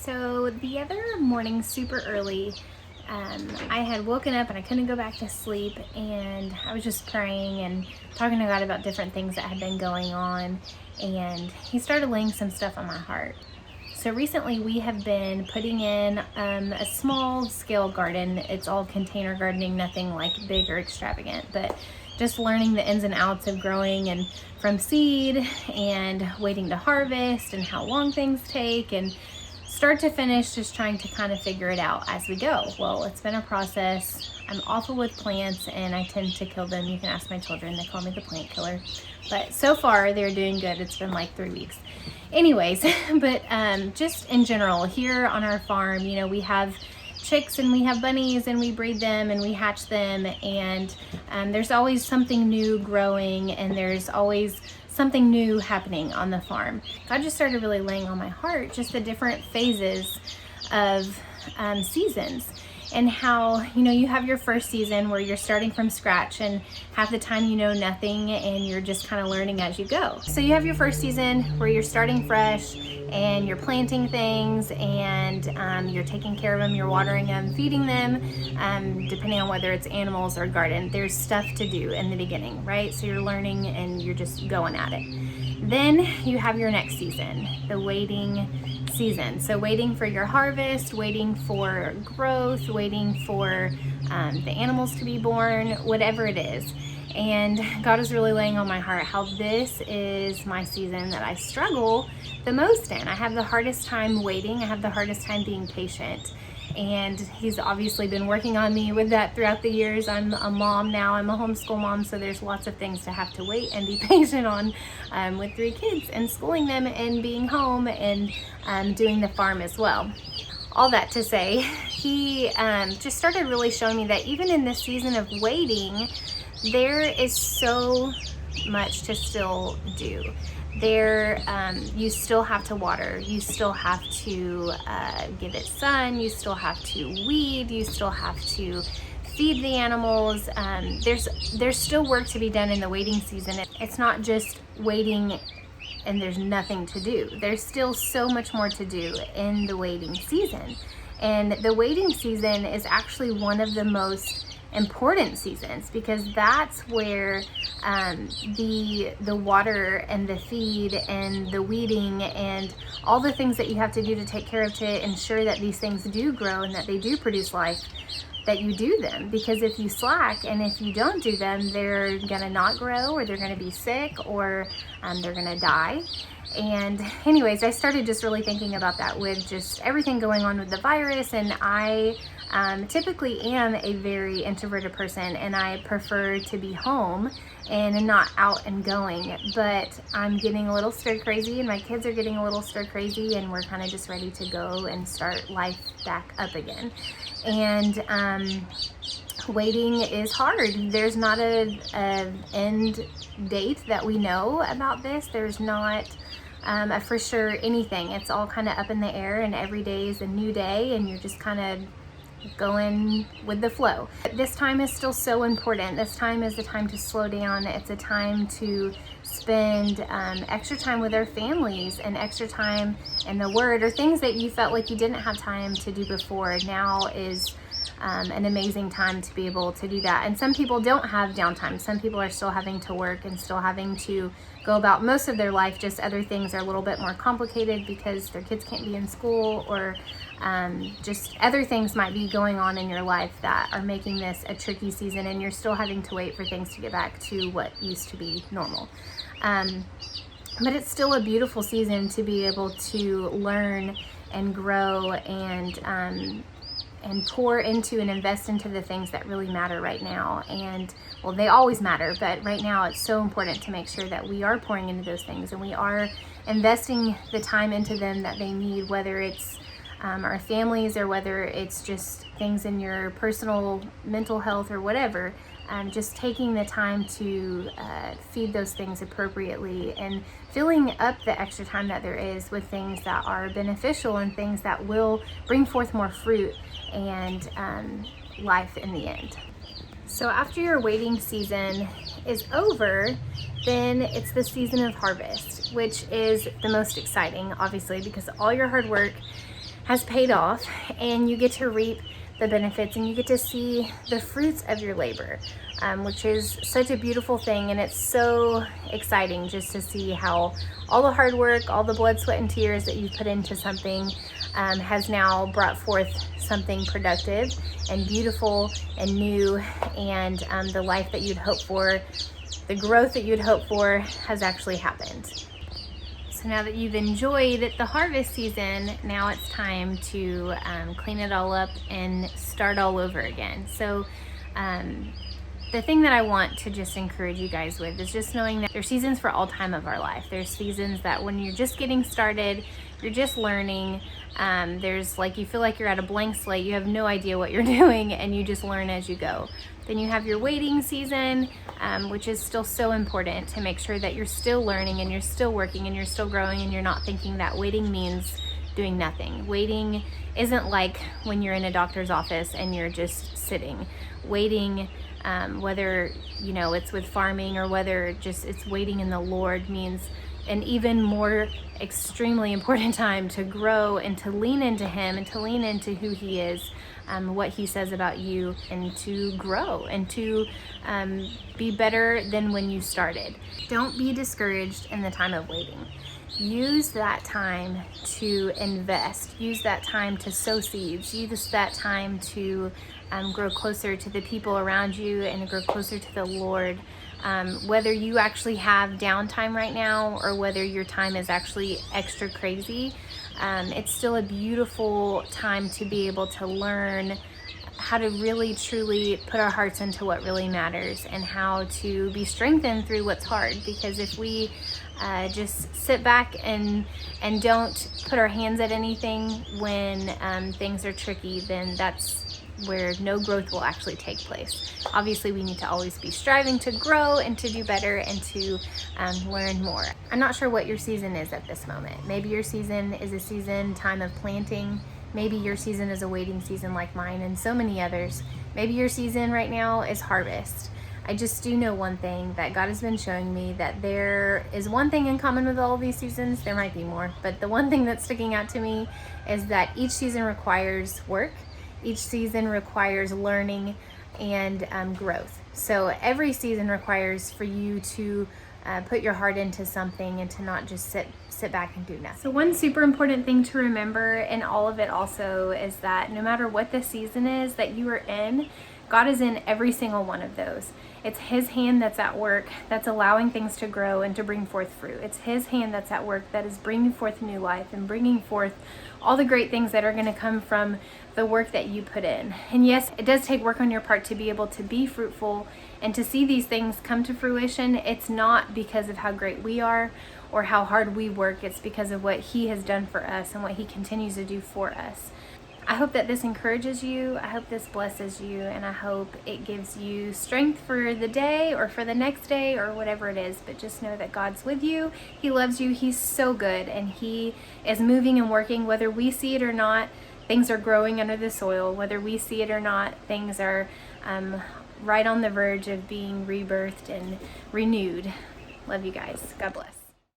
So the other morning, super early, I had woken up and I couldn't go back to sleep, and I was just praying and talking to God about different things that had been going on, and He started laying some stuff on my heart. So recently we have been putting in a small scale garden. It's all container gardening, nothing like big or extravagant, but just learning the ins and outs of growing and from seed and waiting to harvest and how long things take, and start to finish just trying to kind of figure it out as we go. Well, it's been a process. I'm awful with plants and I tend to kill them. You can ask my children, they call me the plant killer. But so far they're doing good. It's been like 3 weeks. Anyways, but just in general, here on our farm, we have chicks and we have bunnies and we breed them and we hatch them, and there's always something new growing and there's always something new happening on the farm. God just started really laying on my heart just the different phases of seasons, and how you have your first season where you're starting from scratch and half the time you know nothing and you're just kind of learning as you go. So you have your first season where you're starting fresh and you're planting things and you're taking care of them, you're watering them, feeding them, depending on whether it's animals or garden. There's stuff to do in the beginning, right? So you're learning and you're just going at it. Then you have your next season, the waiting season. So waiting for your harvest, waiting for growth, waiting for the animals to be born, whatever it is. And God is really laying on my heart how this is my season that I struggle the most in. I have the hardest time waiting. I have the hardest time being patient. And He's obviously been working on me with that throughout the years. I'm a mom now. I'm a homeschool mom, so there's lots of things to have to wait and be patient on with 3 kids and schooling them and being home and doing the farm as well. All that to say, He just started really showing me that even in this season of waiting, there is so much to still do. You still have to water, you still have to give it sun, you still have to weed, you still have to feed the animals. There's still work to be done in the waiting season. It's not just waiting and there's nothing to do. There's still so much more to do in the waiting season. And the waiting season is actually one of the most important seasons, because that's where the water and the feed and the weeding and all the things that you have to do to take care of to ensure that these things do grow and that they do produce life, that you do them. Because if you slack and if you don't do them, they're gonna not grow, or they're gonna be sick, or they're gonna die. And anyways, I started just really thinking about that with just everything going on with the virus. And I typically am a very introverted person, and I prefer to be home and not out and going. But I'm getting a little stir crazy, and my kids are getting a little stir crazy, and we're kind of just ready to go and start life back up again. And waiting is hard. There's not a end date that we know about this. There's not a for sure anything. It's all kind of up in the air, and every day is a new day, and you're just kind of going with the flow. This time is still so important. This time is a time to slow down. It's a time to spend extra time with our families and extra time in the Word, or things that you felt like you didn't have time to do before. Now is an amazing time to be able to do that. And some people don't have downtime. Some people are still having to work and still having to go about most of their life. Just other things are a little bit more complicated because their kids can't be in school, or just other things might be going on in your life that are making this a tricky season, and you're still having to wait for things to get back to what used to be normal. But it's still a beautiful season to be able to learn and grow and pour into and invest into the things that really matter right now. And well, they always matter, but right now it's so important to make sure that we are pouring into those things and we are investing the time into them that they need, whether it's our families or whether it's just things in your personal mental health or whatever. Just taking the time to feed those things appropriately and filling up the extra time that there is with things that are beneficial and things that will bring forth more fruit and life in the end. So after your waiting season is over, then it's the season of harvest, which is the most exciting, obviously, because all your hard work has paid off, and you get to reap the benefits and you get to see the fruits of your labor, which is such a beautiful thing. And it's so exciting just to see how all the hard work, all the blood, sweat, and tears that you've put into something has now brought forth something productive and beautiful and new, and the life that you'd hoped for, the growth that you'd hoped for has actually happened. So now that you've enjoyed the harvest season, now it's time to clean it all up and start all over again. So the thing that I want to just encourage you guys with is just knowing that there's seasons for all time of our life. There's seasons that when you're just getting started, you're just learning. There's like, you feel like you're at a blank slate, you have no idea what you're doing, and you just learn as you go. Then you have your waiting season, which is still so important to make sure that you're still learning and you're still working and you're still growing, and you're not thinking that waiting means doing nothing. Waiting isn't like when you're in a doctor's office and you're just sitting. Waiting, whether it's with farming or whether just it's waiting in the Lord, means an even more extremely important time to grow and to lean into Him and to lean into who He is, what He says about you, and to grow and to be better than when you started. Don't be discouraged in the time of waiting. Use that time to invest. Use that time to sow seeds. Use that time to grow closer to the people around you and grow closer to the Lord. Whether you actually have downtime right now or whether your time is actually extra crazy, it's still a beautiful time to be able to learn how to really truly put our hearts into what really matters and how to be strengthened through what's hard. Because if we just sit back and don't put our hands at anything when things are tricky, then that's where no growth will actually take place. Obviously, we need to always be striving to grow and to do better and to learn more. I'm not sure what your season is at this moment. Maybe your season is a time of planting. Maybe your season is a waiting season like mine and so many others. Maybe your season right now is harvest. I just do know one thing that God has been showing me, that there is one thing in common with all of these seasons. There might be more, but the one thing that's sticking out to me is that each season requires work. Each season requires learning and growth. So every season requires for you to put your heart into something and to not just sit back and do nothing. So one super important thing to remember in all of it also is that no matter what the season is that you are in, God is in every single one of those. It's His hand that's at work, that's allowing things to grow and to bring forth fruit. It's His hand that's at work that is bringing forth new life and bringing forth all the great things that are going to come from the work that you put in. And yes, it does take work on your part to be able to be fruitful and to see these things come to fruition. It's not because of how great we are or how hard we work. It's because of what He has done for us and what He continues to do for us. I hope that this encourages you. I hope this blesses you, and I hope it gives you strength for the day or for the next day or whatever it is. But just know that God's with you. He loves you. He's so good, and He is moving and working. Whether we see it or not, things are growing under the soil. Whether we see it or not, things are right on the verge of being rebirthed and renewed. Love you guys. God bless.